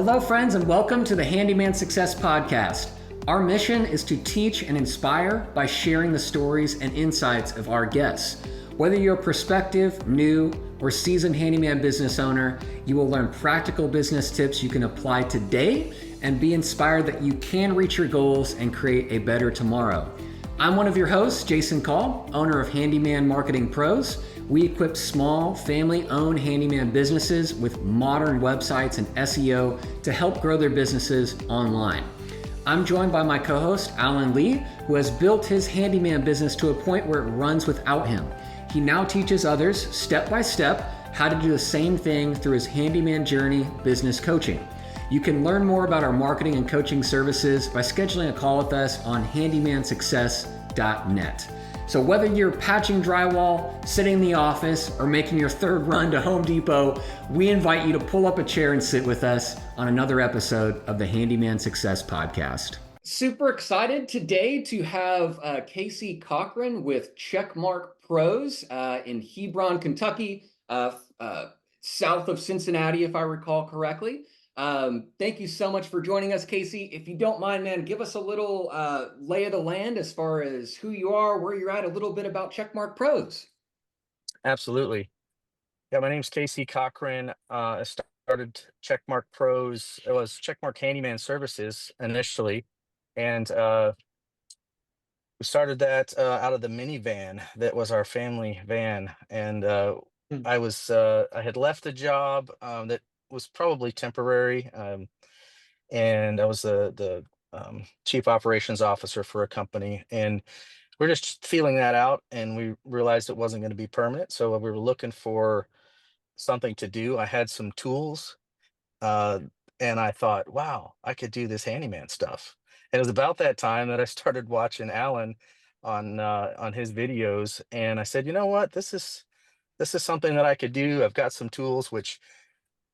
Hello, friends, and welcome to the Handyman Success Podcast. Our mission is to teach and inspire by sharing the stories and insights of our guests. Whether you're a prospective, new, or seasoned handyman business owner, you will learn practical business tips you can apply today and be inspired that you can reach your goals and create a better tomorrow. I'm one of your hosts, Jason Call, owner of Handyman Marketing Pros. We equip small, family-owned handyman businesses with modern websites and SEO to help grow their businesses online. I'm joined by my co-host, Alan Lee, who has built his handyman business to a point where it runs without him. He now teaches others, step by step, how to do the same thing through his Handyman Journey business coaching. You can learn more about our marketing and coaching services by scheduling a call with us on handymansuccess.net. So whether you're patching drywall, sitting in the office, or making your third run to Home Depot, we invite you to pull up a chair and sit with us on another episode of the Handyman Success Podcast. Super excited today to have Casey Cochran with CheckMark Pros in Hebron, Kentucky, south of Cincinnati, if I recall correctly. Thank you so much for joining us, Casey. If you don't mind, man, give us a little lay of the land as far as who you are, where you're at, a little bit about CheckMark Pros. Absolutely. Yeah, my name's Casey Cochran. I started Checkmark Pros. It was Checkmark Handyman Services initially, and we started that out of the minivan that was our family van. And I had left a job that was probably temporary, and I was the chief operations officer for a company, and we're just feeling that out, and we realized it wasn't going to be permanent. So we were looking for something to do. I had some tools, uh, and I thought, wow, I could do this handyman stuff. And it was about that time that I started watching Alan on his videos, and I said, you know what, this is something that I could do. I've got some tools, which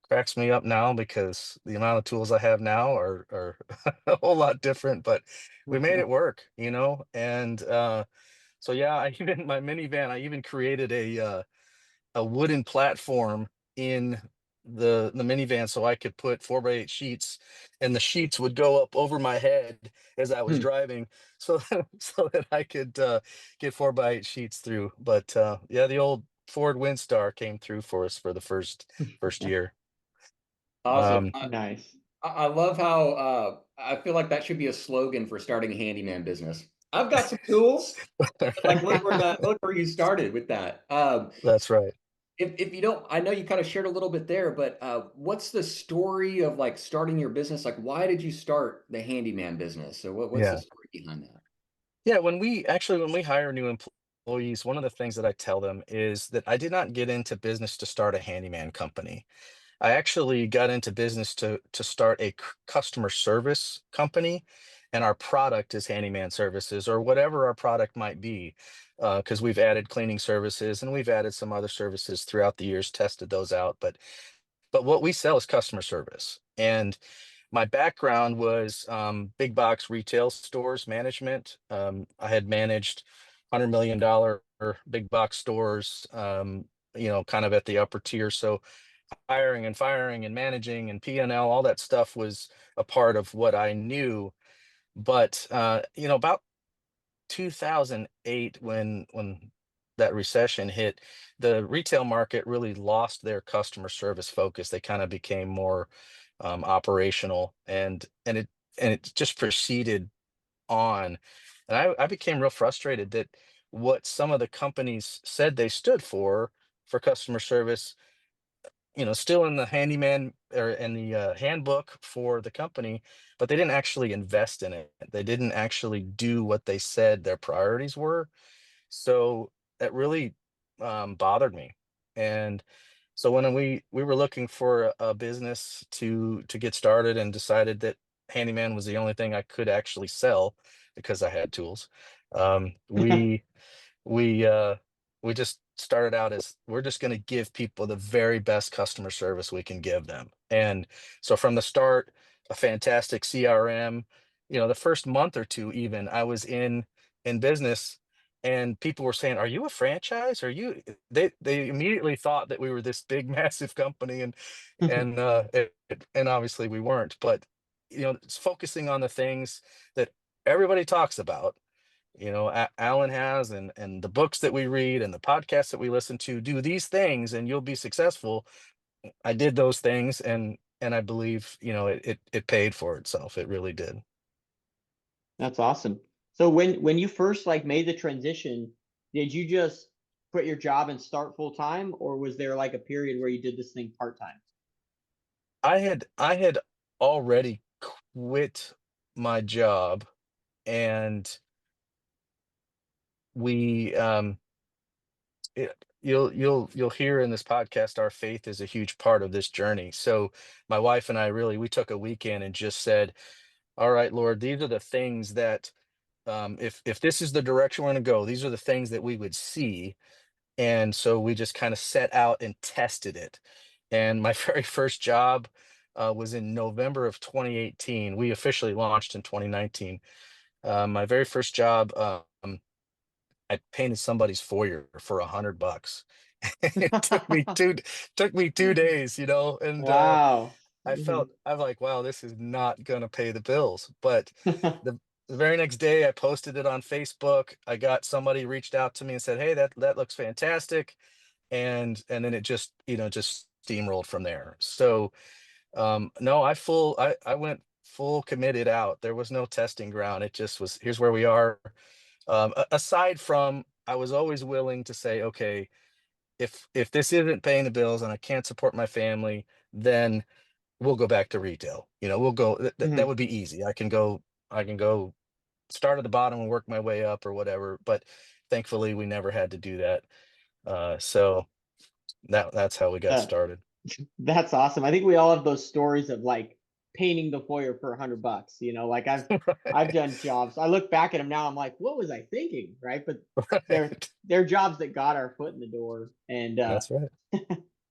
cracks me up now because the amount of tools I have now are a whole lot different, but we made it work. And so yeah, I even my minivan, I even created a wooden platform in the minivan so I could put 4x8 sheets, and the sheets would go up over my head as I was driving, so so that I could get 4x8 sheets through. But yeah, the old Ford Windstar came through for us for the first year. Awesome. Um, Nice. I love how I feel like that should be a slogan for starting a handyman business. I've got some tools. Like look where you started with that. that's right. If you don't, I know you kind of shared a little bit there, but what's the story of like starting your business? Like, why did you start the handyman business? So what's the Yeah. story behind that? Yeah, when we hire new employees, one of the things that I tell them is that I did not get into business to start a handyman company. I actually got into business to start a customer service company, and our product is handyman services or whatever our product might be, because we've added cleaning services and we've added some other services throughout the years, tested those out. But what we sell is customer service. And my background was big box retail stores management. I had managed $100 million big box stores, kind of at the upper tier. So hiring and firing and managing and P&L, all that stuff was a part of what I knew. But about 2008, when that recession hit, the retail market really lost their customer service focus. They kind of became more operational, and it just proceeded on. And I became real frustrated that what some of the companies said they stood for customer service, still in the handyman or in the handbook for the company, but they didn't actually invest in it. They didn't actually do what they said their priorities were. So that really bothered me. And so when we were looking for a business to get started and decided that handyman was the only thing I could actually sell because I had tools, um, we we uh we just started out as we're just going to give people the very best customer service we can give them. And so from the start, a fantastic CRM. The first month or two, even I was in business, and people were saying, "Are you a franchise? Are you?" They immediately thought that we were this big, massive company, and obviously we weren't. But it's focusing on the things that everybody talks about. Alan has, and the books that we read and the podcasts that we listen to. Do these things, and you'll be successful. I did those things, and I believe it paid for itself. It really did. That's awesome. So when you first like made the transition, did you just quit your job and start full time, or was there like a period where you did this thing part time? I had already quit my job, and we you'll hear in this podcast, our faith is a huge part of this journey. So my wife and I, really, we took a weekend and just said, all right, Lord, these are the things that, if this is the direction we're going to go, these are the things that we would see. And so we just kind of set out and tested it. And my very first job was in November of 2018. We officially launched in 2019. My very first job, I painted somebody's foyer for $100. It took me 2 days, and Wow. I'm like, wow, this is not gonna pay the bills. But the the very next day, I posted it on Facebook. I got somebody reached out to me and said, "Hey, that looks fantastic," and then it just steamrolled from there. So, no, I went full committed out. There was no testing ground. It just was, here's where we are. Aside from, I was always willing to say, okay, if this isn't paying the bills and I can't support my family, then we'll go back to retail. We'll go. That Mhm. would be easy. I can go start at the bottom and work my way up or whatever. But thankfully, we never had to do that. So that's how we got Uh, started. that's awesome. I think we all have those stories of like painting the foyer for $100. Like I've Right. done jobs. I look back at them now. I'm like, what was I thinking, right? But they're Right. they're jobs that got our foot in the door, and That's right.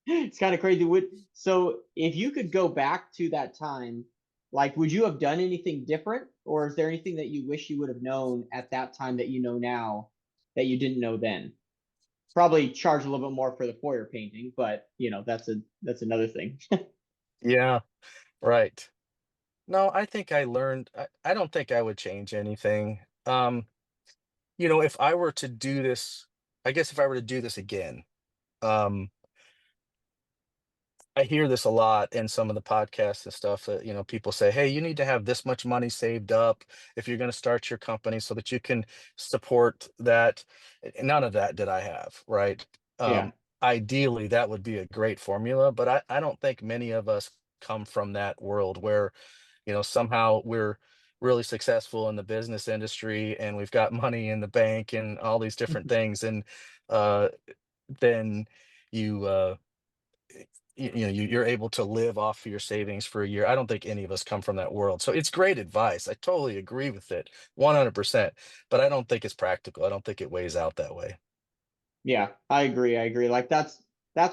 it's kind of crazy. So if you could go back to that time, like, would you have done anything different, or is there anything that you wish you would have known at that time that you know now that you didn't know then? Probably charge a little bit more for the foyer painting, but that's another thing. Yeah. Right. No, I think I learned. I don't think I would change anything. If I were to do this, I guess if I were to do this again, um, I hear this a lot in some of the podcasts and stuff that, people say, "Hey, you need to have this much money saved up if you're going to start your company so that you can support that." None of that did I have, right? Yeah. Um, Ideally, that would be a great formula, but I don't think many of us come from that world where, somehow we're really successful in the business industry and we've got money in the bank and all these different things. And uh, then you, you're able to live off of your savings for a year. I don't think any of us come from that world. So it's great advice. I totally agree with it 100%, but I don't think it's practical. I don't think it weighs out that way. Yeah, I agree. I agree. Like that's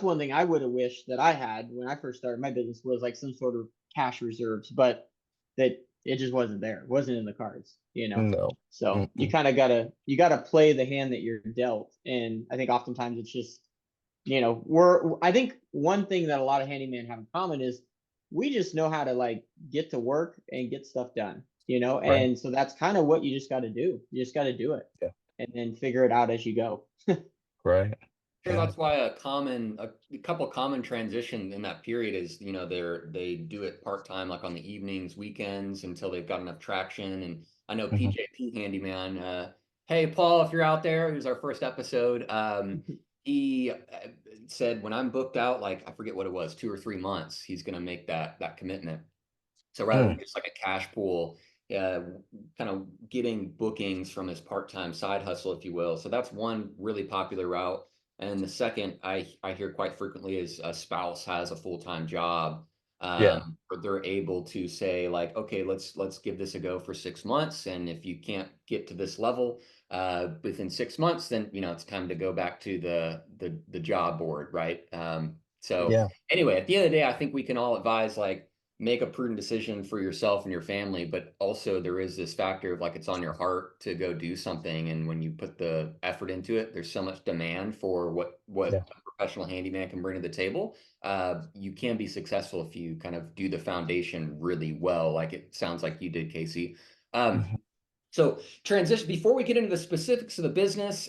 one thing I would have wished that I had when I first started my business was like some sort of cash reserves, but that it just wasn't there. It wasn't in the cards. No. So you Mm-mm. kind of gotta play the hand that you're dealt. And I think oftentimes it's just, I think one thing that a lot of handyman have in common is we just know how to like get to work and get stuff done. Right. And so that's kind of what you just gotta do. You just gotta do it Yeah. and then figure it out as you go. Right. Sure, Yeah. that's why a couple common transition in that period is, they do it part-time, like on the evenings, weekends, until they've got enough traction. And I know Hmm. PJP Handyman, hey Paul, if you're out there, it was our first episode. He said when I'm booked out, like I forget what it was, 2 or 3 months, he's gonna make that commitment. So rather Mm. than just like a cash pool, kind of getting bookings from his part-time side hustle, if you will. So that's one really popular route. And the second I hear quite frequently is a spouse has a full-time job. Yeah. Where they're able to say like, okay, let's give this a go for 6 months. And if you can't get to this level within 6 months, then it's time to go back to the job board, right? So Yeah. anyway, at the end of the day, I think we can all advise like make a prudent decision for yourself and your family, but also there is this factor of like it's on your heart to go do something, and when you put the effort into it, there's so much demand for what Yeah. a professional handyman can bring to the table. You can be successful if you kind of do the foundation really well, like it sounds like you did, Casey. Mhm. So transition before we get into the specifics of the business,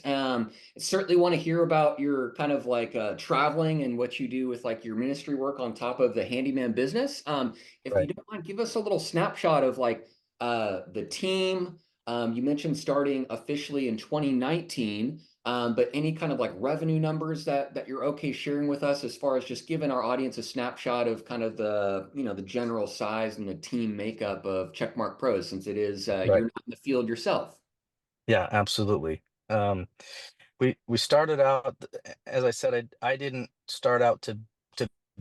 certainly want to hear about your kind of like traveling and what you do with like your ministry work on top of the handyman business. If you Right. don't mind, give us a little snapshot of like the team. You mentioned starting officially in 2019, but any kind of like revenue numbers that you're okay sharing with us as far as just giving our audience a snapshot of kind of the the general size and the team makeup of Checkmark Pros, since it is Right. you're not in the field yourself. Yeah, absolutely. We started out, as I said, I didn't start out to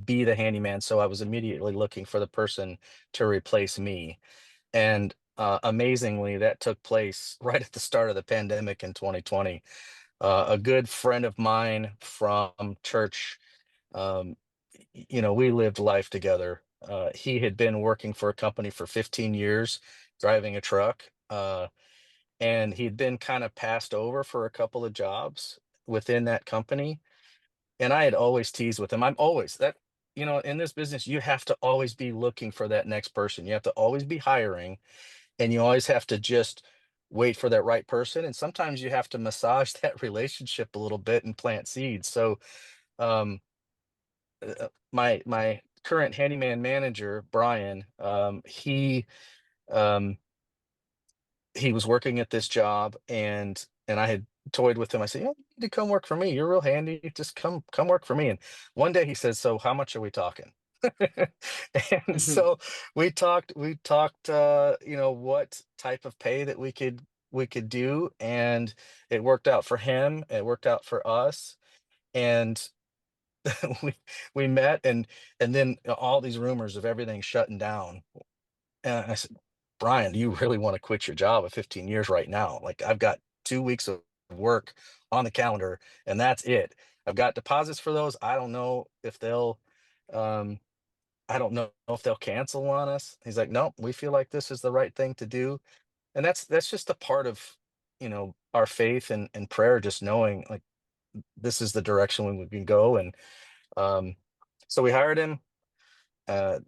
be the handyman, so I was immediately looking for the person to replace me. And amazingly, that took place right at the start of the pandemic in 2020. A good friend of mine from church, um, we lived life together. He had been working for a company for 15 years, driving a truck. And he'd been kind of passed over for a couple of jobs within that company. And I had always teased with him. I'm always that, in this business, you have to always be looking for that next person. You have to always be hiring, and you always have to just wait for that right person. And sometimes you have to massage that relationship a little bit and plant seeds. So, um, my current handyman manager, Brian, um, he was working at this job, and I had toyed with him. I said, "Yeah, you need to come work for me. You're real handy. Just come work for me." And one day he says, "So how much are we talking?" And so we talked what type of pay that we could do, and it worked out for him, it worked out for us, and we we met, and then all these rumors of everything shutting down. And I said, "Brian, do you really want to quit your job at 15 years right now? Like, I've got 2 weeks of work on the calendar, and that's it. I've got deposits for those. Um, I don't know if they'll cancel on us." He's like, "No, we feel like this is the right thing to do." And that's just a part of, our faith and prayer, just knowing like this is the direction we can go. And um, so we hired him. Uh,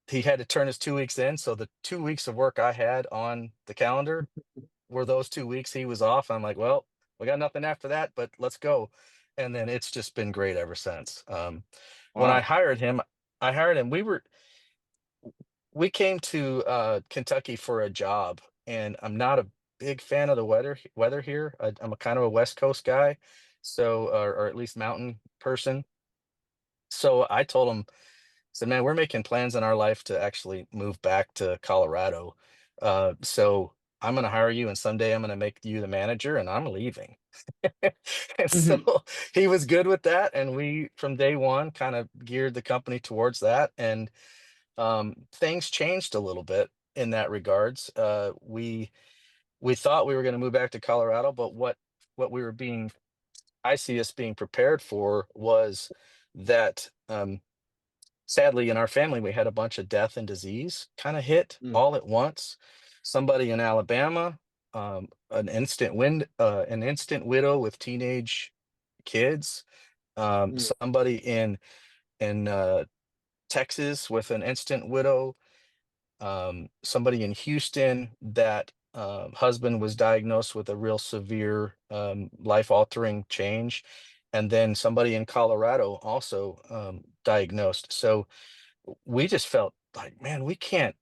he had to turn his 2 weeks in. So the 2 weeks of work I had on the calendar were those 2 weeks he was off. I'm like, well, we got nothing after that, but let's go. And then it's just been great ever since. When Wow. I hired him. We came to Kentucky for a job, and I'm not a big fan of the weather here. I'm a kind of a West Coast guy, so or at least mountain person. So I told him, said, "Man, we're making plans in our life to actually move back to Colorado. So I'm going to hire you, and someday I'm going to make you the manager, and I'm leaving." And so he was good with that, and we, from day one, kind of geared the company towards that. And things changed a little bit in that regards. We thought we were going to move back to Colorado, but what we were being I see us being prepared for was that. Sadly, in our family, we had a bunch of death and disease kind of hit Mm, all at once. Somebody in Alabama, an instant widow with teenage kids. mm, Somebody in Texas with an instant widow. Somebody in Houston that husband was diagnosed with a real severe life-altering change, and then somebody in Colorado also diagnosed. So we just felt like, man, we can't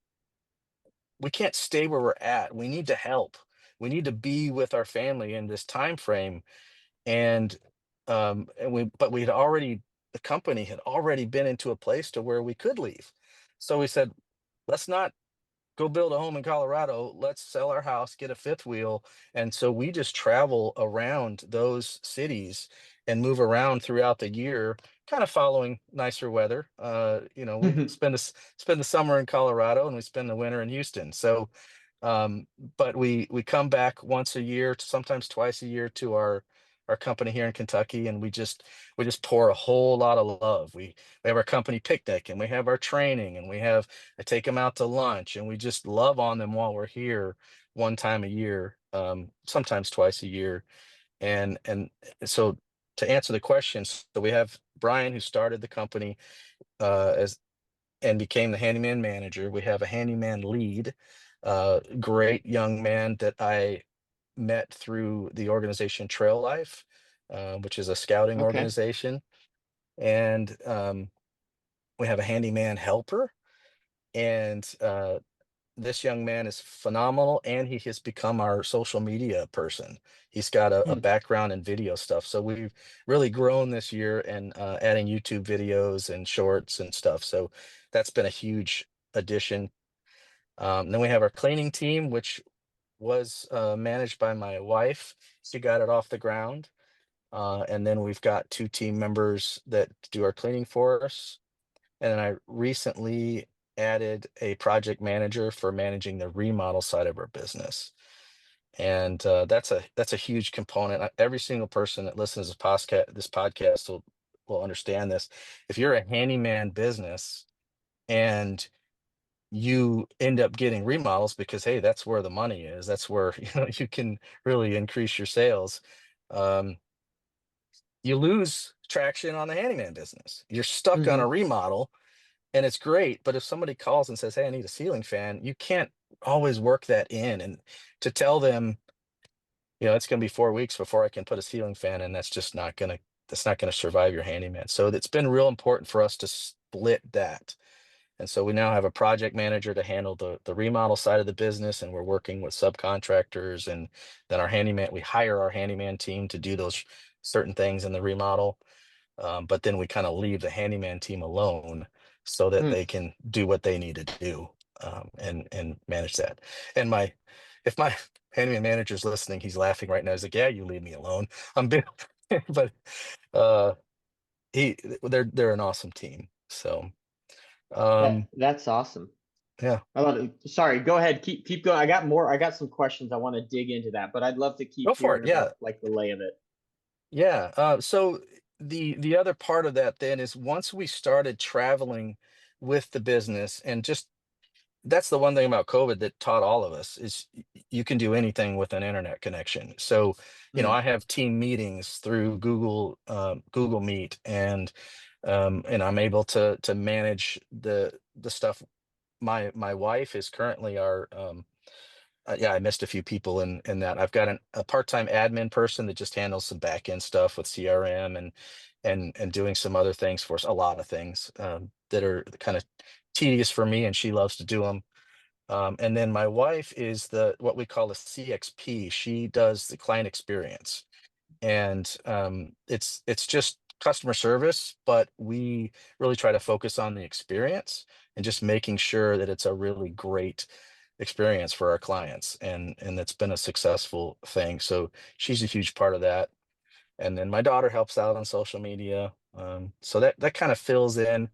stay where we're at. We need to help. We need to be with our family in this time frame. And we had already the company had already been into a place to where we could leave. So we said, let's not go build a home in Colorado. Let's sell our house, get a fifth wheel. And so we just travel around those cities and move around throughout the year, kind of following nicer weather. We mm. spend the summer in Colorado and we spend the winter in Houston. So, but we come back once a year, sometimes twice a year to our company here in Kentucky, and we just pour a whole lot of love. We have our company picnic, and we have our training, and I take them out to lunch, and we just love on them while we're here one time a year, sometimes twice a year. And so to answer the question, so we have Brian, who started the company as and became the handyman manager. We have a handyman lead, great young man that I met through the organization Trail Life, which is a scouting Okay. organization. And we have a handyman helper. And this young man is phenomenal, and he has become our social media person. He's got a Hmm. background in video stuff. So we've really grown this year and adding YouTube videos and shorts and stuff. So that's been a huge addition. Then we have our cleaning team, which was managed by my wife. She got it off the ground. And then we've got 2 team members that do our cleaning for us. And then I recently added a project manager for managing the remodel side of our business. And that's a huge component. Every single person that listens to this podcast will understand this. If you're a handyman business and you end up getting remodels because, hey, that's where the money is. That's where you can really increase your sales. Um, you lose traction on the handyman business. You're stuck on Hmm. a remodel, and it's great. But if somebody calls and says, "Hey, I need a ceiling fan," you can't always work that in. And to tell them, it's going to be 4 weeks before I can put a ceiling fan in, that's not gonna survive your handyman. So it's been real important for us to split that. And so we now have a project manager to handle the remodel side of the business, and we're working with subcontractors, and then we hire our handyman team to do those certain things in the remodel. But then we kind of leave the handyman team alone so that Hmm. they can do what they need to do, and manage that. And if my handyman manager's listening, he's laughing right now. He's like, "Yeah, you leave me alone. I'm big," but uh, they're an awesome team. So That's awesome. yeah, I love it. Sorry, go ahead. Keep going. I got some questions. I want to dig into that, but I'd love to go keep for hearing it. Yeah, about like the lay of it. yeah. So the other part of that then is once we started traveling with the business, and just that's the one thing about COVID that taught all of us is you can do anything with an internet connection. So, Hmm. I have team meetings through Google Meet, and I'm able to manage the stuff. My wife is currently our yeah, I missed a few people in that. I've got a part-time admin person that just handles some back end stuff with CRM and doing some other things for us, a lot of things that are kind of tedious for me, and she loves to do them. And then my wife is what we call a CXP. She does the client experience, and it's just customer service, but we really try to focus on the experience and just making sure that it's a really great experience for our clients, and that's been a successful thing. So she's a huge part of that. And then my daughter helps out on social media, so that kind of fills in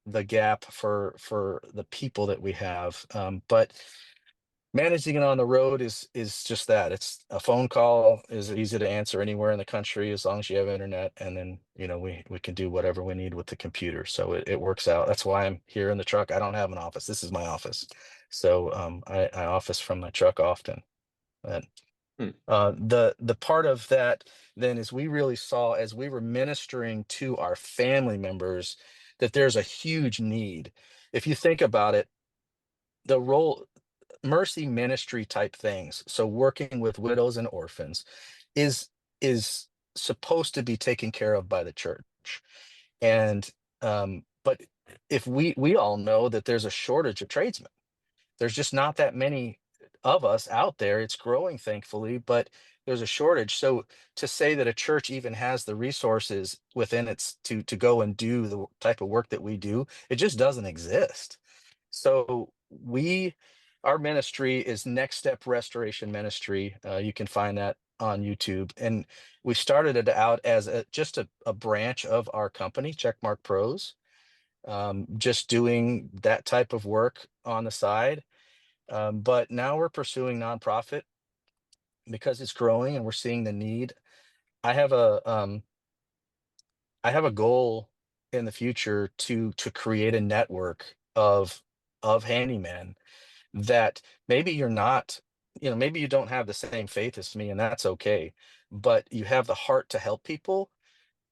the gap for the people that we have. But managing it on the road is just that. It's a phone call is easy to answer anywhere in the country as long as you have internet, and then we can do whatever we need with the computer. So it works out. That's why I'm here in the truck. I don't have an office. This is my office. So I office from my truck often. And Hmm. the part of that then is we really saw as we were ministering to our family members that there's a huge need. If you think about it, the role mercy ministry type things, so working with widows and orphans, is is supposed to be taken care of by the church. And but if we all know that there's a shortage of tradesmen. There's just not that many of us out there. It's growing, thankfully, but there's a shortage. So to say that a church even has the resources within its to go and do the type of work that we do, it just doesn't exist. So our ministry is Next Step Restoration Ministry. You can find that on YouTube, and we started it out as just a branch of our company, Checkmark Pros, just doing that type of work on the side. But now we're pursuing nonprofit because it's growing and we're seeing the need. I have a goal in the future to create a network of handymen that maybe you're not, maybe you don't have the same faith as me, and that's okay, but you have the heart to help people.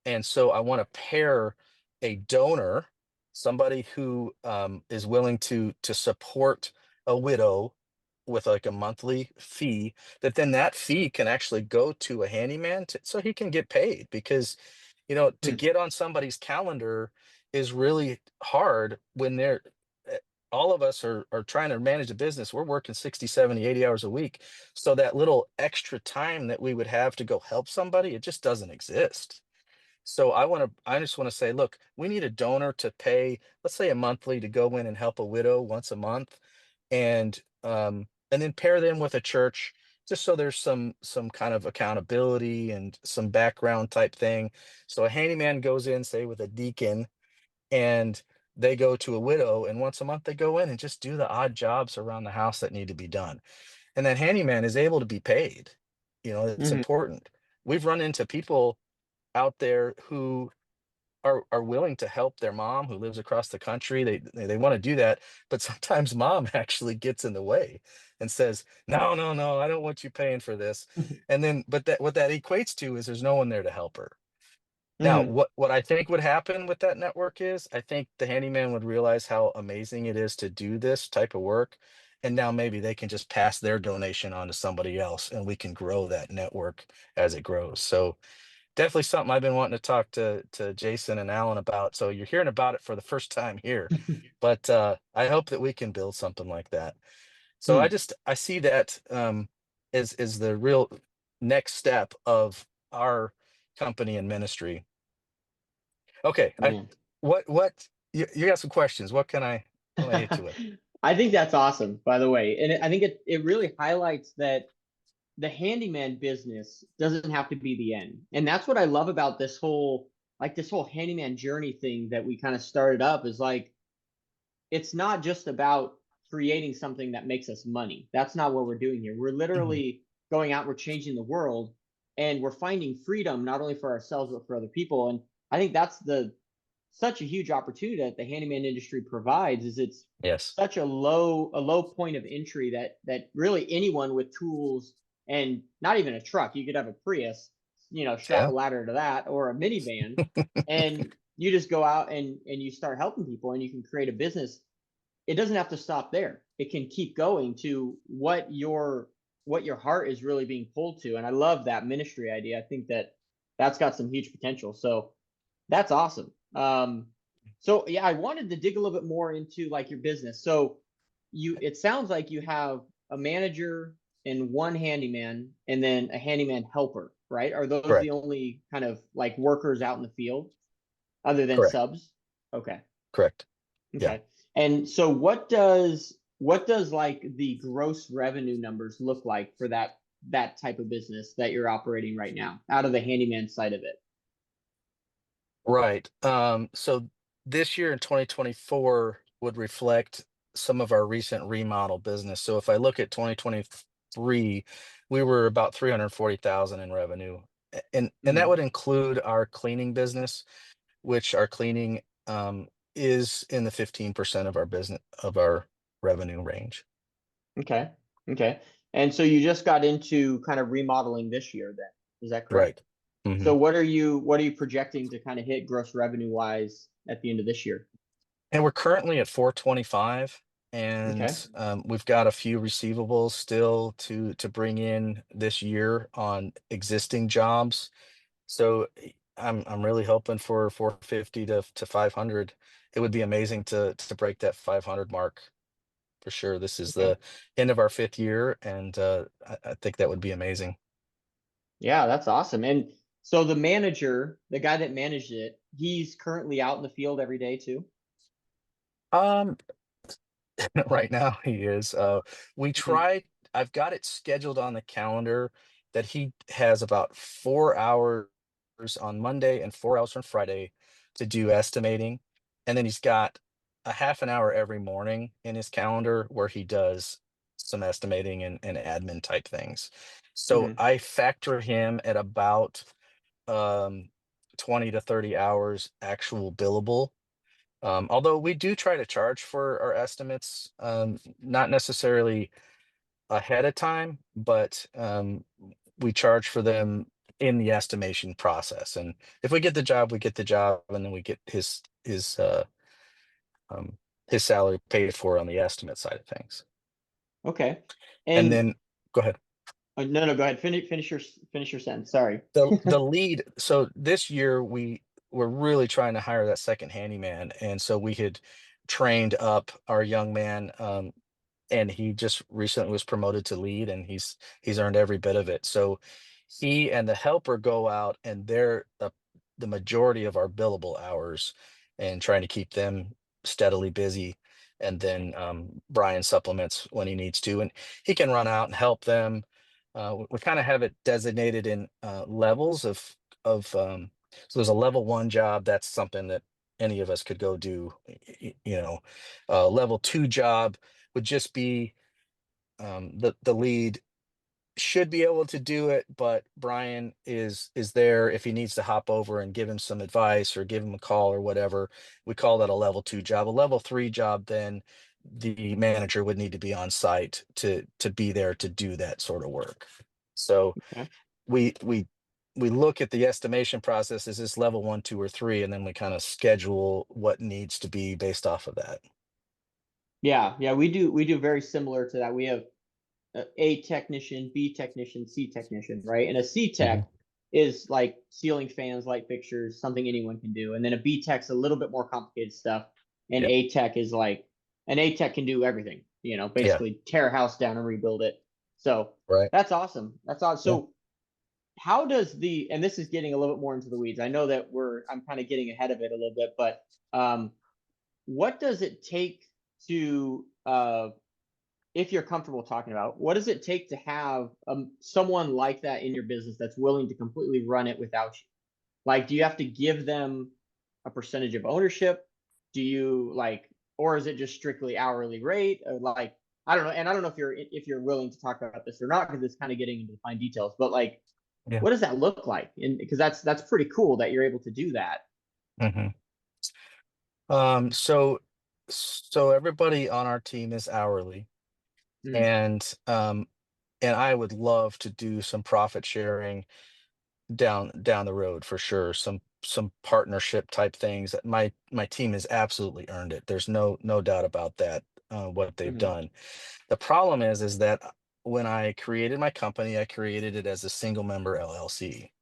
And so I want to pair a donor, somebody who is willing to support a widow with like a monthly fee, that then that fee can actually go to a handyman so he can get paid. Because to Hmm. get on somebody's calendar is really hard when they're eh, all of us are trying to manage a business. We're working 60, 70, 80 hours a week. So that little extra time that we would have to go help somebody, it just doesn't exist. So I just want to say, look, we need a donor to pay, let's say a monthly, to go in and help a widow once a month, and then pair them with a church, just so there's some kind of accountability and some background type thing. So a handyman goes in, say with a deacon, and they go to a widow, and once a month they go in and just do the odd jobs around the house that need to be done. And that handyman is able to be paid. It's Hmm. important. We've run into people out there who are willing to help their mom who lives across the country. They want to do that, but sometimes mom actually gets in the way and says, "No, no, no, I don't want you paying for this." And then, but that what that equates to is there's no one there to help her. Now, Hmm. what I think would happen with that network is I think the handyman would realize how amazing it is to do this type of work. And now maybe they can just pass their donation on to somebody else, and we can grow that network as it grows. So definitely something I've been wanting to talk to Jason and Alan about. So you're hearing about it for the first time here, but I hope that we can build something like that. So Hmm. I see that is the real next step of our company and ministry. Okay, Man. you got some questions? What can I hit you with? I think that's awesome, by the way. And I think it really highlights that the handyman business doesn't have to be the end. And that's what I love about this whole handyman journey thing that we kind of started up is like it's not just about creating something that makes us money. That's not what we're doing here. We're Mhm. literally going out, we're changing the world, and we're finding freedom not only for ourselves but for other people. And I think that's the such a huge opportunity that the handyman industry provides is it's Yes. such a low point of entry that really anyone with tools and not even a truck, you could have a Prius, strap a Yeah. ladder to that or a minivan, and you just go out and you start helping people and you can create a business. It doesn't have to stop there. It can keep going to what your heart is really being pulled to. And I love that ministry idea. I think that's got some huge potential. So that's awesome. So yeah, I wanted to dig a little bit more into like your business. So it sounds like you have a manager and one handyman and then a handyman helper, right? Are those the Correct. only kind of like workers out in the field other than Correct. subs? Okay. Correct. Yeah. Okay. And so what does like the gross revenue numbers look like for that type of business that you're operating right now out of the handyman side of it? Right. So this year in 2024 would reflect some of our recent remodel business. So if I look at 2023, we were about 340,000 in revenue. And that Mhm. would include our cleaning business, which our cleaning is in the 15% of our business of our revenue range. Okay. Okay. And so you just got into kind of remodeling this year then. Is that correct? Right. hmm So what are you projecting to kind of hit gross revenue wise at the end of this year? And we're currently at 425, Okay. and we've got a few receivables still to bring in this year on existing jobs. So I'm really hoping for 450 to 500. It would be amazing to break that 500 mark for sure. This is Okay. the end of our fifth year, and I think that would be amazing. Yeah, that's awesome. And so the manager, the guy that managed it, he's currently out in the field every day too. Um, Right now he is. We Mhm. tried. I've got it scheduled on the calendar that he has about 4 hours on Monday and 4 hours on Friday to do estimating, and then he's got a half an hour every morning in his calendar where he does some estimating and admin type things. So Mhm. I factor him at about um, 20 to 30 hours actual billable. Although we do try to charge for our estimates, not necessarily ahead of time, but we charge for them in the estimation process. And if we get the job, we get the job, and then we get um, his salary paid for on the estimate side of things. Okay. And And then go ahead. no, go ahead. Finish your sentence. Sorry. The lead. So this year we were really trying to hire that second handyman, and so we had trained up our young man, and he just recently was promoted to lead, and he's earned every bit of it. So he and the helper go out, and they're the majority of our billable hours, and trying to keep them steadily busy. And then Brian supplements when he needs to, and he can run out and help them. We kind of have it designated in levels of so there's a level one job. That's something that any of us could go do. Level two job would just be the lead should be able to do it, but Brian is there if he needs to hop over and give him some advice or give him a call or whatever. We call that a level two job. A level three job, then the manager would need to be on site to be there to do that sort of work. So Okay. we look at the estimation process. Is this level one, two, or three? And then we kind of schedule what needs to be based off of that. Yeah, yeah, we do very similar to that. We have A technician, B technician, C technician, right? And a C Mhm. tech is like ceiling fans, light fixtures, something anyone can do. And then a B tech's a little bit more complicated stuff. And Yep. A tech is like an A tech can do everything, Yeah. basically tear a house down and rebuild it. So Right. that's awesome. That's awesome. Yeah. So how does and this is getting a little bit more into the weeds. I know that I'm kind of getting ahead of it a little bit, but what does it take to if you're comfortable talking about, what does it take to have someone like that in your business that's willing to completely run it without you? Like, do you have to give them a percentage of ownership? Do you or is it just strictly hourly rate? Or like, I don't know. And I don't know if you're willing to talk about this or not, because it's kind of getting into the fine details. But like, Yeah. what does that look like? And because that's pretty cool that you're able to do that. hmm So everybody on our team is hourly, Mm, and I would love to do some profit sharing down the road for sure. Some partnership type things that my team has absolutely earned it. There's no doubt about that. What they've mm, done. The problem is that when I created my company, I created it as a single member LLC,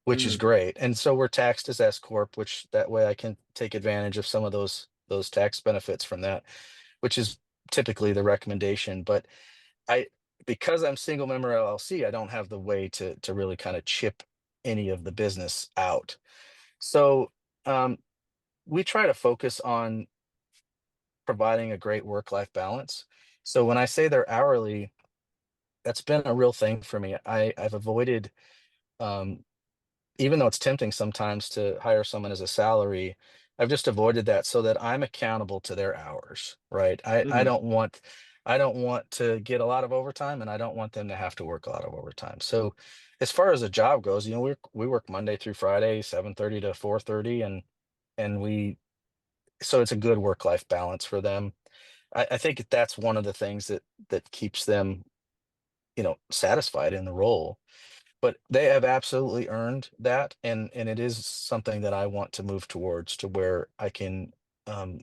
which is mm, great. And so we're taxed as S corp, which that way I can take advantage of some of those tax benefits from that, which is typically the recommendation. But I because I'm single member LLC, I don't have the way to really kind of chip any of the business out. So um, we try to focus on providing a great work-life balance. So when I say they're hourly, that's been a real thing for me. I've avoided um, even though it's tempting sometimes to hire someone as a salary, I've just avoided that so that I'm accountable to their hours, right? mm, I don't want to get a lot of overtime, and I don't want them to have to work a lot of overtime. So as far as a job goes, we work Monday through Friday, 7:30 to 4:30, and we so it's a good work-life balance for them. I think that's one of the things that keeps them, satisfied in the role, but they have absolutely earned that, and it is something that I want to move towards to where I can um,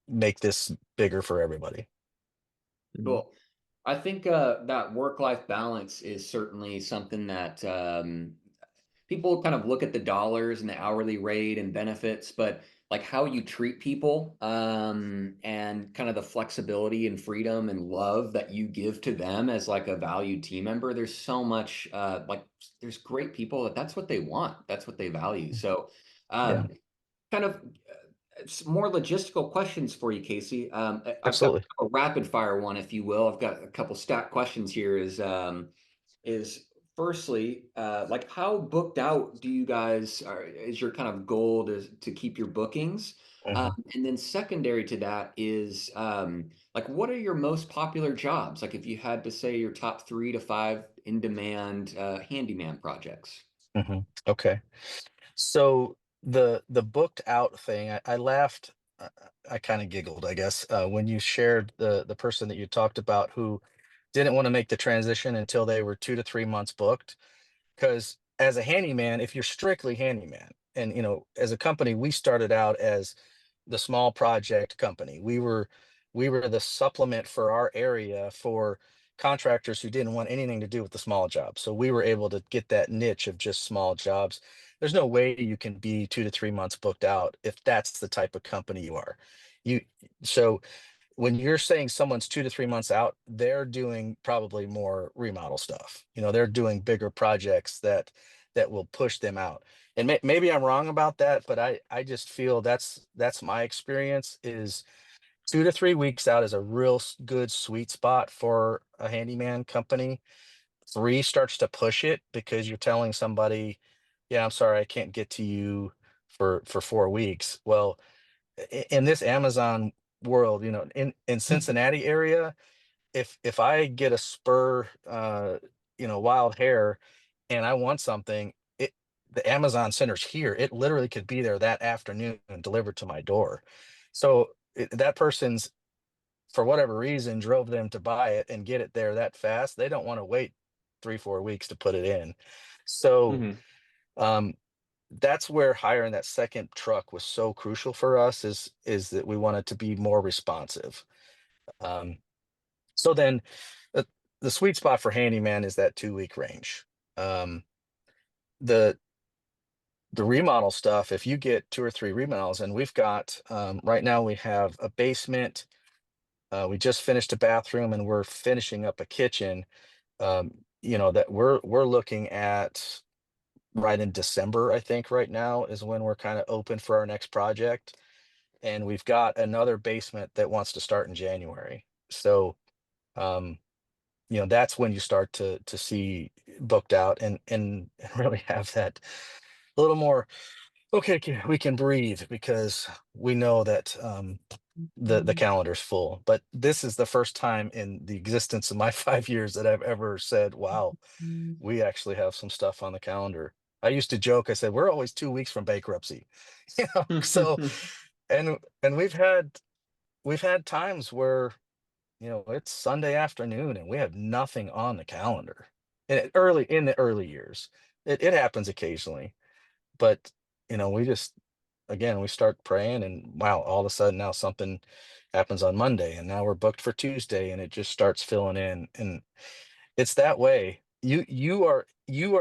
make this bigger for everybody. mm, Cool. I think that work-life balance is certainly something that people kind of look at the dollars and the hourly rate and benefits, but like how you treat people and kind of the flexibility and freedom and love that you give to them as like a valued team member. There's so much there's great people that's what they want. That's what they value. So Yeah, um, kind of more logistical questions for you, Casey. I've got absolutely. a rapid fire one, if you will. I've got a couple stat questions here. Is firstly, like how booked out do you guys are? Is your kind of goal to keep your bookings? Mhm. And then secondary to that is like what are your most popular jobs? Like if you had to say your top 3 to 5 in demand handyman projects. Okay. So the booked out thing, I laughed. I kind of giggled, I guess, when you shared the person that you talked about who didn't want to make the transition until they were 2 to 3 months booked. Because as a handyman, if you're strictly handyman, and as a company, we started out as the small project company. We were the supplement for our area for contractors who didn't want anything to do with the small jobs. So we were able to get that niche of just small jobs. There's no way you can be 2 to 3 months booked out if that's the type of company you are. You so when you're saying someone's 2 to 3 months out, they're doing probably more remodel stuff. They're doing bigger projects that will push them out. And maybe I'm wrong about that, but I just feel that's my experience is 2 to 3 weeks out is a real good sweet spot for a handyman company. 3 starts to push it because you're telling somebody, yeah, I'm sorry, I can't get to you for 4 weeks. Well, in this Amazon world, in Cincinnati area, if I get a spur, wild hair, and I want something, the Amazon center's here. It literally could be there that afternoon and delivered to my door. So that person's, for whatever reason, drove them to buy it and get it there that fast. They don't want to wait 3, 4 weeks to put it in. So Hmm. um, that's where hiring that second truck was so crucial for us is that we wanted to be more responsive. Um, so then uh, the sweet spot for handyman is that 2 week range. Um, the the remodel stuff, if you get 2 or 3 remodels, and we've got right now we have a basement, we just finished a bathroom, and we're finishing up a kitchen. That we're looking at right in December, I think right now is when we're kind of open for our next project. And we've got another basement that wants to start in January. So, um, that's when you start to see booked out and really have that a little more, okay, we can breathe because we know that the calendar's full. But this is the first time in the existence of my 5 years that I've ever said, wow, we actually have some stuff on the calendar. I used to joke, I said, we're always 2 weeks from bankruptcy. So and we've had times where it's Sunday afternoon and we have nothing on the calendar. And early in the early years, it happens occasionally, but we just, again, we start praying, and wow, all of a sudden now something happens on Monday, and now we're booked for Tuesday, and it just starts filling in, and it's that way. You are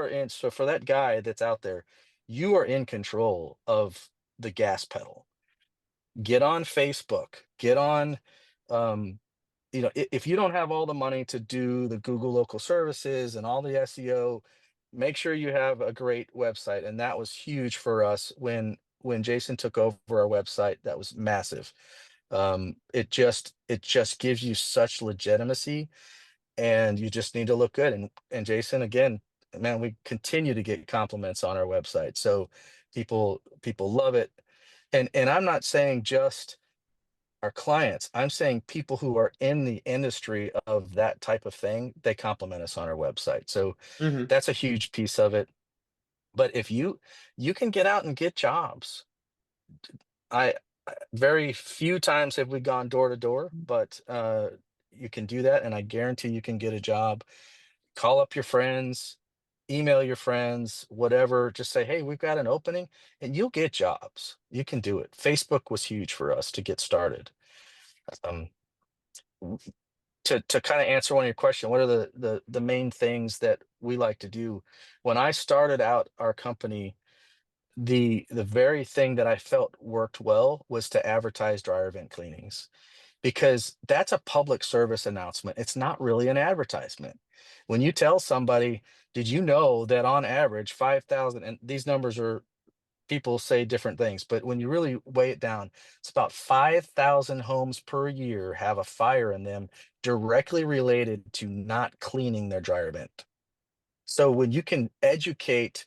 in. So for that guy that's out there, you are in control of the gas pedal. Get on Facebook, get on, um, if you don't have all the money to do the Google local services and all the SEO, make sure you have a great website. And that was huge for us when Jason took over our website. That was massive. It just gives you such legitimacy, and you just need to look good. And Jason, again, man, we continue to get compliments on our website. So people love it. And I'm not saying just our clients, I'm saying people who are in the industry of that type of thing, they compliment us on our website. So Hmm. that's a huge piece of it. But if you can get out and get jobs. I Very few times have we gone door to door, but you can do that, and I guarantee you can get a job. Call up your friends, email your friends, whatever. Just say, hey, we've got an opening, and you'll get jobs. You can do it. Facebook was huge for us to get started. Um, to kind of answer one of your question, what are the main things that we like to do? When I started out our company, the very thing that I felt worked well was to advertise dryer vent cleanings, because that's a public service announcement. It's not really an advertisement. When you tell somebody, did you know that on average 5,000, and these numbers are, people say different things, but when you really weigh it down, it's about 5,000 homes per year have a fire in them directly related to not cleaning their dryer vent. So when you can educate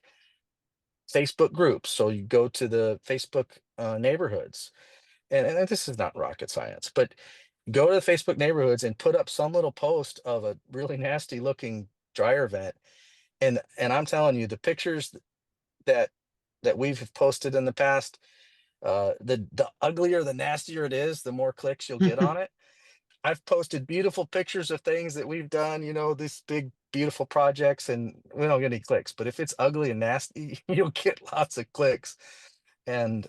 Facebook groups, so you go to the Facebook neighborhoods, and this is not rocket science, but go to the Facebook neighborhoods and put up some little post of a really nasty looking dryer vent, and I'm telling you, the pictures. that we've posted in the past, the uglier, the nastier it is, the more clicks you'll get on it. I've posted beautiful pictures of things that we've done, these big, beautiful projects, and we don't get any clicks. But if it's ugly and nasty, you'll get lots of clicks. And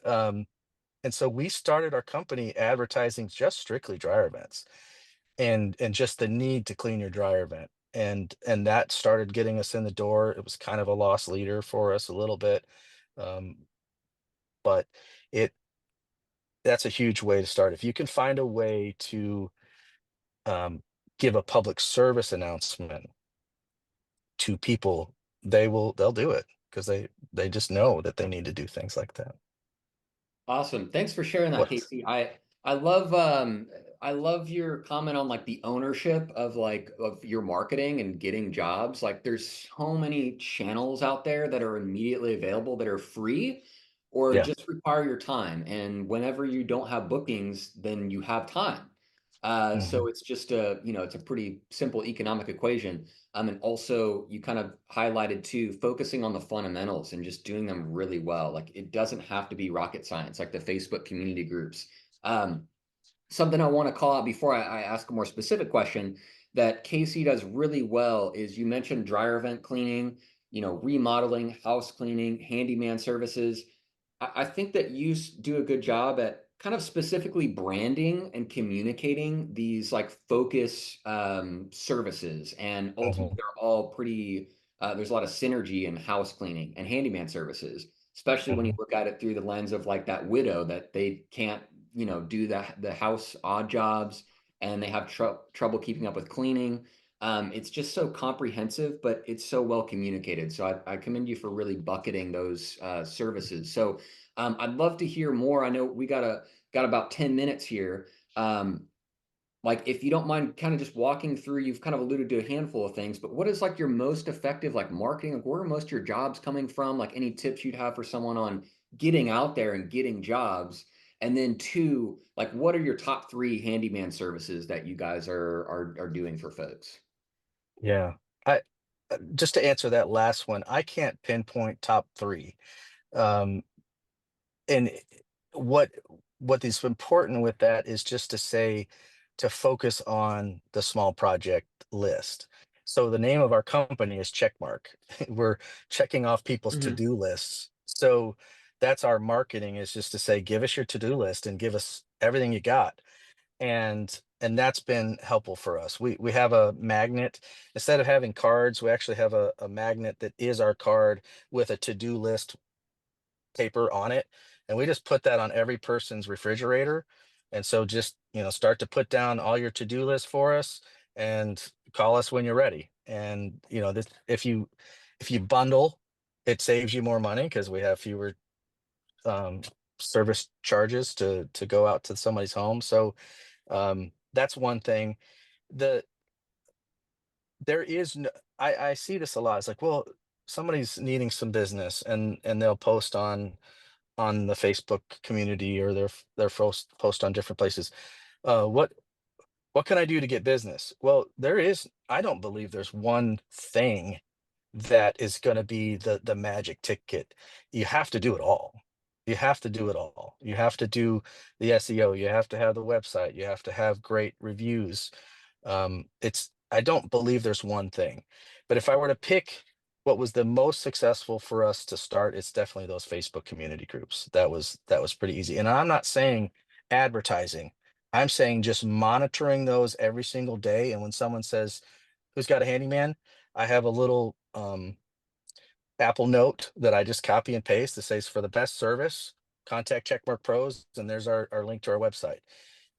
so we started our company advertising just strictly dryer vents, and just the need to clean your dryer vent. And that started getting us in the door. It was kind of a loss leader for us a little bit. Um, but it that's a huge way to start. If you can find a way to um, give a public service announcement to people, they'll do it, because they just know that they need to do things like that. Awesome. Thanks for sharing that, What? Casey. I love your comment on like the ownership of of your marketing and getting jobs. Like there's so many channels out there that are immediately available that are free or Yeah. just require your time. And whenever you don't have bookings, then you have time. So Hmm. it's just a, it's a pretty simple economic equation. And also you kind of highlighted too, focusing on the fundamentals and just doing them really well. Like it doesn't have to be rocket science, like the Facebook community groups. Um, Something I want to call out before I ask a more specific question that Casey does really well is you mentioned dryer vent cleaning, remodeling, house cleaning, handyman services. I think that you do a good job at kind of specifically branding and communicating these like focus services. And ultimately, Hmm. they're all pretty, there's a lot of synergy in house cleaning and handyman services, especially when you Hmm. look at it through the lens of like that widow that they can't, do the house odd jobs and they have trouble keeping up with cleaning. It's just so comprehensive, but it's so well communicated. So I commend you for really bucketing those services. So I'd love to hear more. I know we got about 10 minutes here. Like if you don't mind kind of just walking through, you've kind of alluded to a handful of things, but what is like your most effective like marketing? Like where are most of your jobs coming from? Like any tips you'd have for someone on getting out there and getting jobs? And then two, like what are your top three handyman services that you guys are doing for folks? Yeah. I Just to answer that last one, I can't pinpoint top three. Um, and what what is important with that is just to say, to focus on the small project list. So the name of our company is Checkmark. We're checking off people's Hmm. to-do lists. So that's our marketing, is just to say, give us your to-do list and give us everything you got. And that's been helpful for us. We have a magnet. Instead of having cards, we actually have a magnet that is our card with a to-do list paper on it, and we just put that on every person's refrigerator. And so just, start to put down all your to-do list for us, and call us when you're ready. And this, if you bundle, it saves you more money, because we have fewer um, service charges to go out to somebody's home. So that's one thing. The There is no, I see this a lot. It's like, well, somebody's needing some business, and they'll post on the Facebook community, or their post on different places. What can I do to get business? Well, I don't believe there's one thing that is going to be the magic ticket. You have to do it all. You have to do it all. You have to do the SEO. You have to have the website. You have to have great reviews. I don't believe there's one thing, but if I were to pick what was the most successful for us to start, it's definitely those Facebook community groups. That was pretty easy. And I'm not saying advertising. I'm saying just monitoring those every single day. And when someone says, "Who's got a handyman?" I have a little Apple note that I just copy and paste that says, "For the best service, contact Checkmark Pros," and there's our link to our website.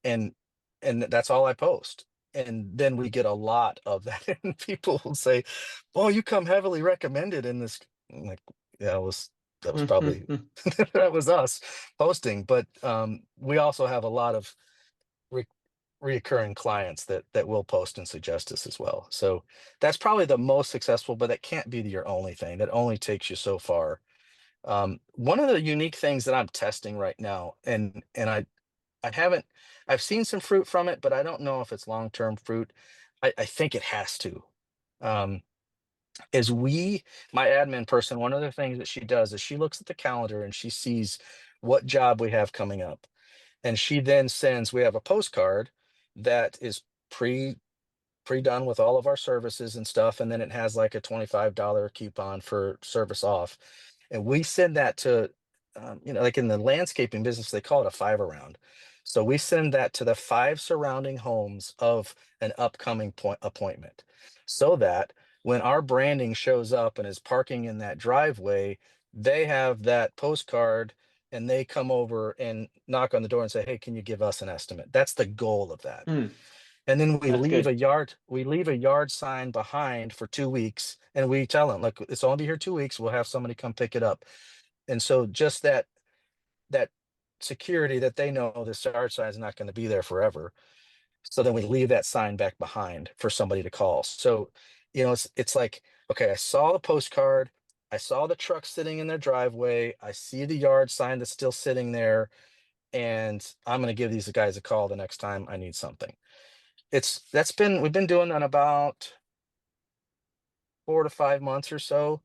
And that's all I post. And then we get a lot of that. And people will say, "Oh, you come heavily recommended in this." I'm like, yeah, that was probably that was us posting. But we also have a lot of re- reoccurring clients that will post and suggest us as well. So that's probably the most successful, but that can't be your only thing. That only takes you so far. One of the unique things that I'm testing right now, and I haven't, I've seen some fruit from it, but I don't know if it's long-term fruit. I think it has to. Um, is my admin person, one of the things that she does is she looks at the calendar and she sees what job we have coming up. And she then we have a postcard that is pre-done with all of our services and stuff, and then it has like a $25 coupon for service off. And we send that to, like in the landscaping business, they call it a 5 around. So we send that to the 5 surrounding homes of an upcoming appointment, so that when our branding shows up and is parking in that driveway, they have that postcard and they come over and knock on the door and say, "Hey, can you give us an estimate?" That's the goal of that. Hmm, And then that's good. we leave a yard sign behind for 2 weeks, and we tell them, like, it's only be here 2 weeks. We'll have somebody come pick it up. And so just that security that they know this yard sign is not going to be there forever. So then we leave that sign back behind for somebody to call. So, it's like, okay, I saw the postcard, I saw the truck sitting in their driveway, I see the yard sign that's still sitting there, and I'm going to give these guys a call the next time I need something. We've been doing that about 4 to 5 months or so.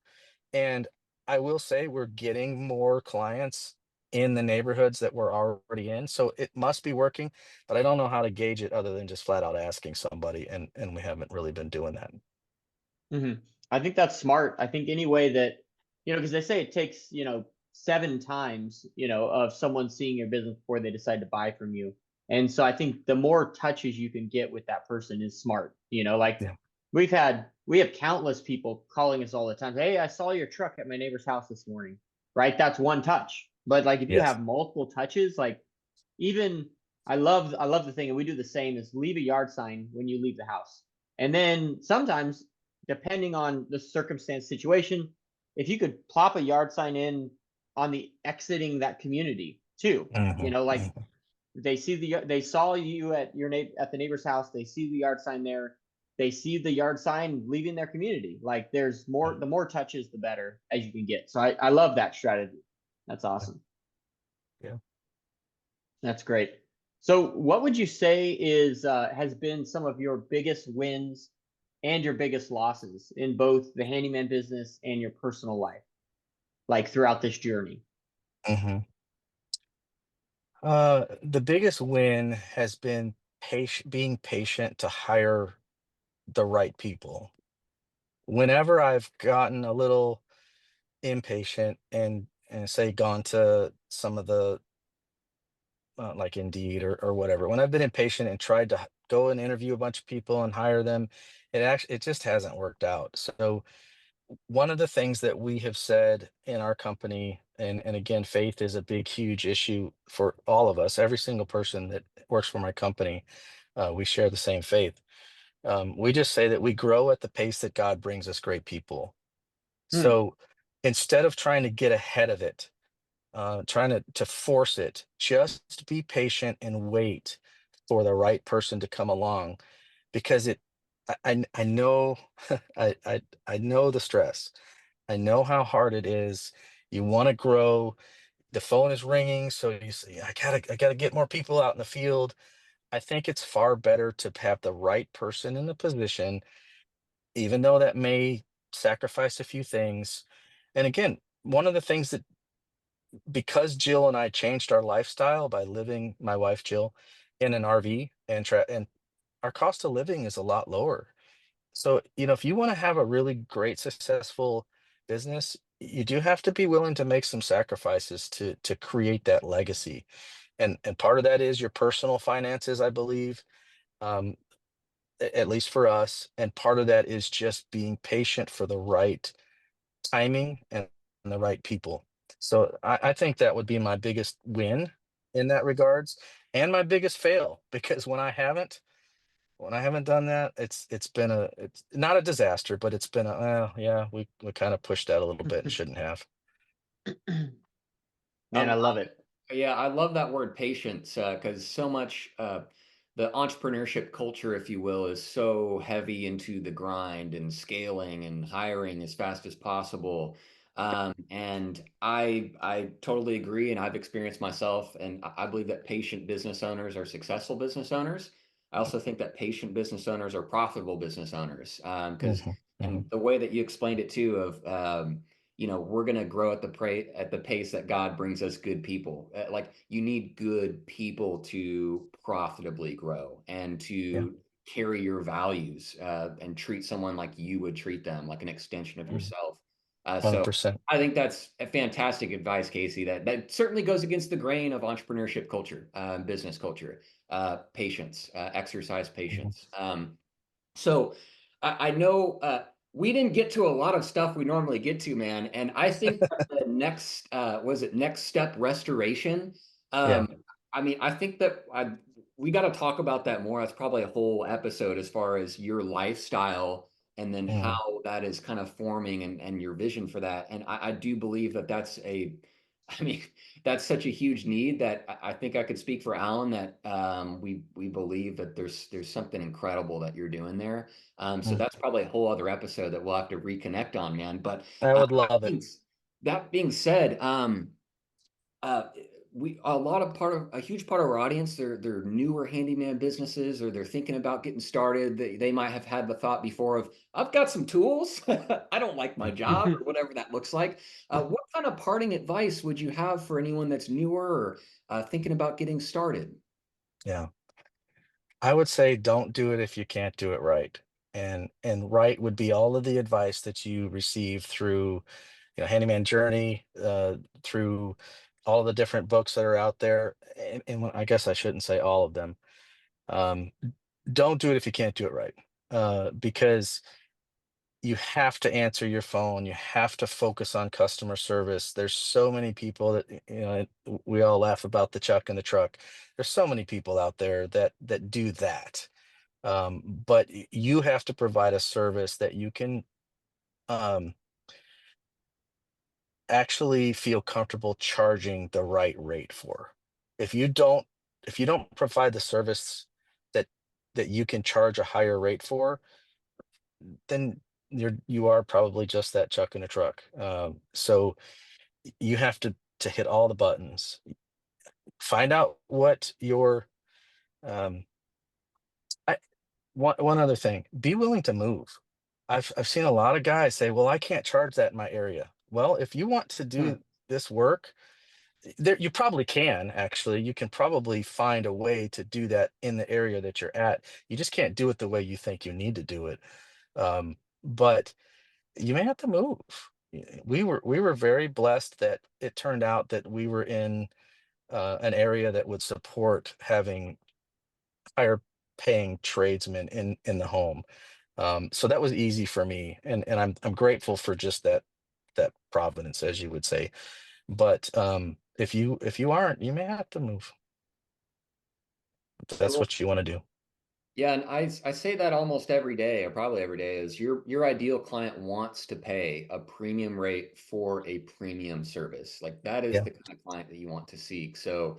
And I will say we're getting more clients in the neighborhoods that we're already in. So it must be working, but I don't know how to gauge it other than just flat out asking somebody. And we haven't really been doing that. Hmm. I think that's smart. I think any way that, because they say it takes, 7 times, of someone seeing your business before they decide to buy from you. And so I think the more touches you can get with that person is smart. Like Yeah. we have countless people calling us all the time. Hey, I saw your truck at my neighbor's house this morning. Right? That's one touch. But like if you Yes. have multiple touches, like even I love the thing, and we do the same, is leave a yard sign when you leave the house. And then sometimes, depending on the circumstance situation, if you could plop a yard sign in on the exiting that community too, Hmm. like they saw you at at the neighbor's house, they see the yard sign there, they see the yard sign leaving their community. Like the more touches, the better as you can get. So I love that strategy. That's awesome. Yeah. That's great. So, what would you say is has been some of your biggest wins and your biggest losses in both the handyman business and your personal life, like throughout this journey? Hmm. The biggest win has been being patient to hire the right people. Whenever I've gotten a little impatient and say gone to some of the like Indeed or whatever. When I've been impatient and tried to go and interview a bunch of people and hire them, it just hasn't worked out. So one of the things that we have said in our company, and again, faith is a big, huge issue for all of us. Every single person that works for my company, we share the same faith. We just say that we grow at the pace that God brings us great people. Hmm. So instead of trying to get ahead of it, trying to force it, just be patient and wait for the right person to come along, because I know I know the stress. I know how hard it is. You want to grow. The phone is ringing, so you say, I gotta get more people out in the field. I think it's far better to have the right person in the position, even though that may sacrifice a few things. And again, one of the things that, because Jill and I changed our lifestyle by living, my wife Jill, in an RV, and our cost of living is a lot lower. So, if you want to have a really great successful business, you do have to be willing to make some sacrifices to create that legacy. And part of that is your personal finances, I believe, um, at least for us, and part of that is just being patient for the right timing and the right people. So I think that would be my biggest win in that regards, and my biggest fail, because when I haven't done that, it's not a disaster, but it's been yeah, we kind of pushed that a little bit and shouldn't have. Man, I love it. Yeah, I love that word patience because so much the entrepreneurship culture, if you will, is so heavy into the grind and scaling and hiring as fast as possible. And I totally agree, and I've experienced myself, and I believe that patient business owners are successful business owners. I also think that patient business owners are profitable business owners because Mhm. And the way that you explained it too, of we're going to grow at the pace that God brings us good people. Like, you need good people to profitably grow and Yeah. to carry your values, and treat someone like you would treat them, like an extension of yourself. So 100%. I think that's a fantastic advice, Casey. That certainly goes against the grain of entrepreneurship culture, business culture, patience, exercise patience. So I know we didn't get to a lot of stuff we normally get to, man. And I think that the next, was it Next Step Restoration? Yeah. I mean, I think that we got to talk about that more. That's probably a whole episode, as far as your lifestyle and then Mhm. how that is kind of forming, and your vision for that. And I do believe that I mean, that's such a huge need that I think I could speak for Alan, that we believe that there's something incredible that you're doing there. So Mm. that's probably a whole other episode that we'll have to reconnect on, man. But I uh, would that love it. being, that being said, uh, a huge part of our audience, they're newer handyman businesses, or they're thinking about getting started. They might have had the thought before of, I've got some tools. I don't like my job, or whatever that looks like. What kind of parting advice would you have for anyone that's newer, or thinking about getting started? Yeah. I would say don't do it if you can't do it right. And right would be all of the advice that you receive through, Handyman Journey, through all the different books that are out there. And I guess I shouldn't say all of them. Um, don't do it if you can't do it right. Because you have to answer your phone, you have to focus on customer service. There's so many people that, we all laugh about the chuck in the truck. There's so many people out there that do that. But you have to provide a service that you can um, actually feel comfortable charging the right rate for. If you don't, if you don't provide the service that you can charge a higher rate for, then you are probably just that chuck in a truck. So you have to hit all the buttons. Find out what your um, I, one other thing. Be willing to move. I've seen a lot of guys say, "Well, I can't charge that in my area." Well, if you want to do this work, there you probably can actually. You can probably find a way to do that in the area that you're at. You just can't do it the way you think you need to do it. But you may have to move. We were very blessed that it turned out that we were in an area that would support having higher paying tradesmen in the home. So that was easy for me, and I'm grateful for just that providence, as you would say. But if you aren't, you may have to move. If that's Well, what you want to do. yeah, and I say that almost every day, or probably every day, is your ideal client wants to pay a premium rate for a premium service. Like, that is Yeah, the kind of client that you want to seek. So,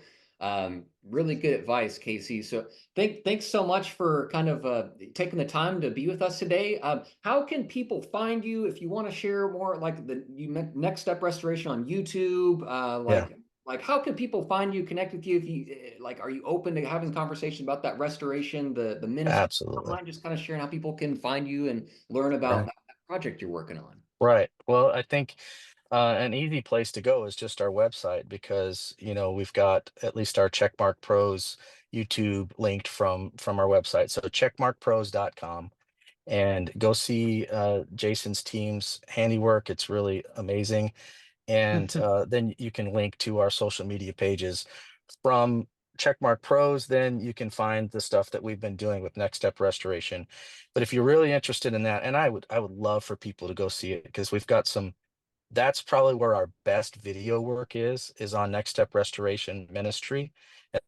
really good advice, Casey. So thanks so much for kind of taking the time to be with us today. How can people find you if you want to share more, like Next Step Restoration on YouTube? yeah, Like, how can people find you, connect with you, if you like, are you open to having conversation about that restoration, the ministry? Don't absolutely. mind just kind of sharing how people can find you and learn about Right. that project you're working on. Right. Well, I think an easy place to go is just our website because we've got at least our Checkmark Pros YouTube linked from our website. So checkmarkpros.com, and go see Jason's team's handiwork. It's really amazing. And then you can link to our social media pages from Checkmark Pros. Then you can find the stuff that we've been doing with Next Step Restoration. But if you're really interested in that, and I would love for people to go see it because we've got some. That's probably where our best video work is on Next Step Restoration Ministry,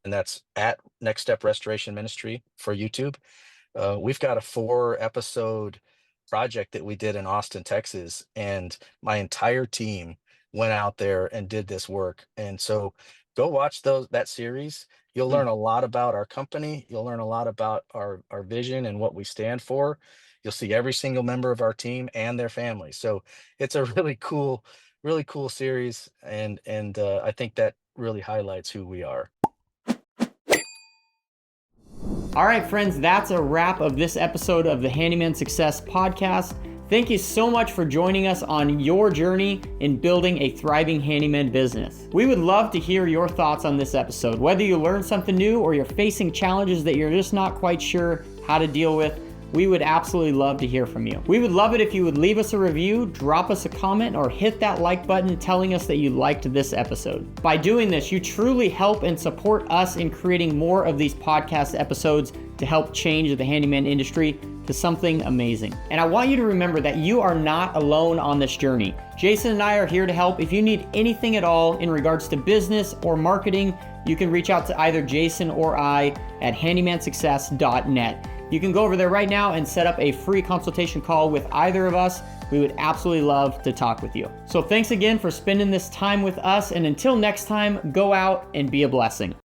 and that's at Next Step Restoration Ministry for YouTube. We've got a 4 episode project that we did in Austin, Texas, and my entire team went out there and did this work. And so go watch that series. You'll learn a lot about our company. You'll learn a lot about our vision and what we stand for. You'll see every single member of our team and their families. So it's a really cool series, and I think that really highlights who we are. All right, friends, that's a wrap of this episode of the Handyman Success Podcast. Thank you so much for joining us on your journey in building a thriving handyman business. We would love to hear your thoughts on this episode. Whether you learned something new or you're facing challenges that you're just not quite sure how to deal with, we would absolutely love to hear from you. We would love it if you would leave us a review, drop us a comment, or hit that like button telling us that you liked this episode. By doing this, you truly help and support us in creating more of these podcast episodes to help change the handyman industry to something amazing. And I want you to remember that you are not alone on this journey. Jason and I are here to help. If you need anything at all in regards to business or marketing, you can reach out to either Jason or I at handymansuccess.net. You can go over there right now and set up a free consultation call with either of us. We would absolutely love to talk with you. So thanks again for spending this time with us. And until next time, go out and be a blessing.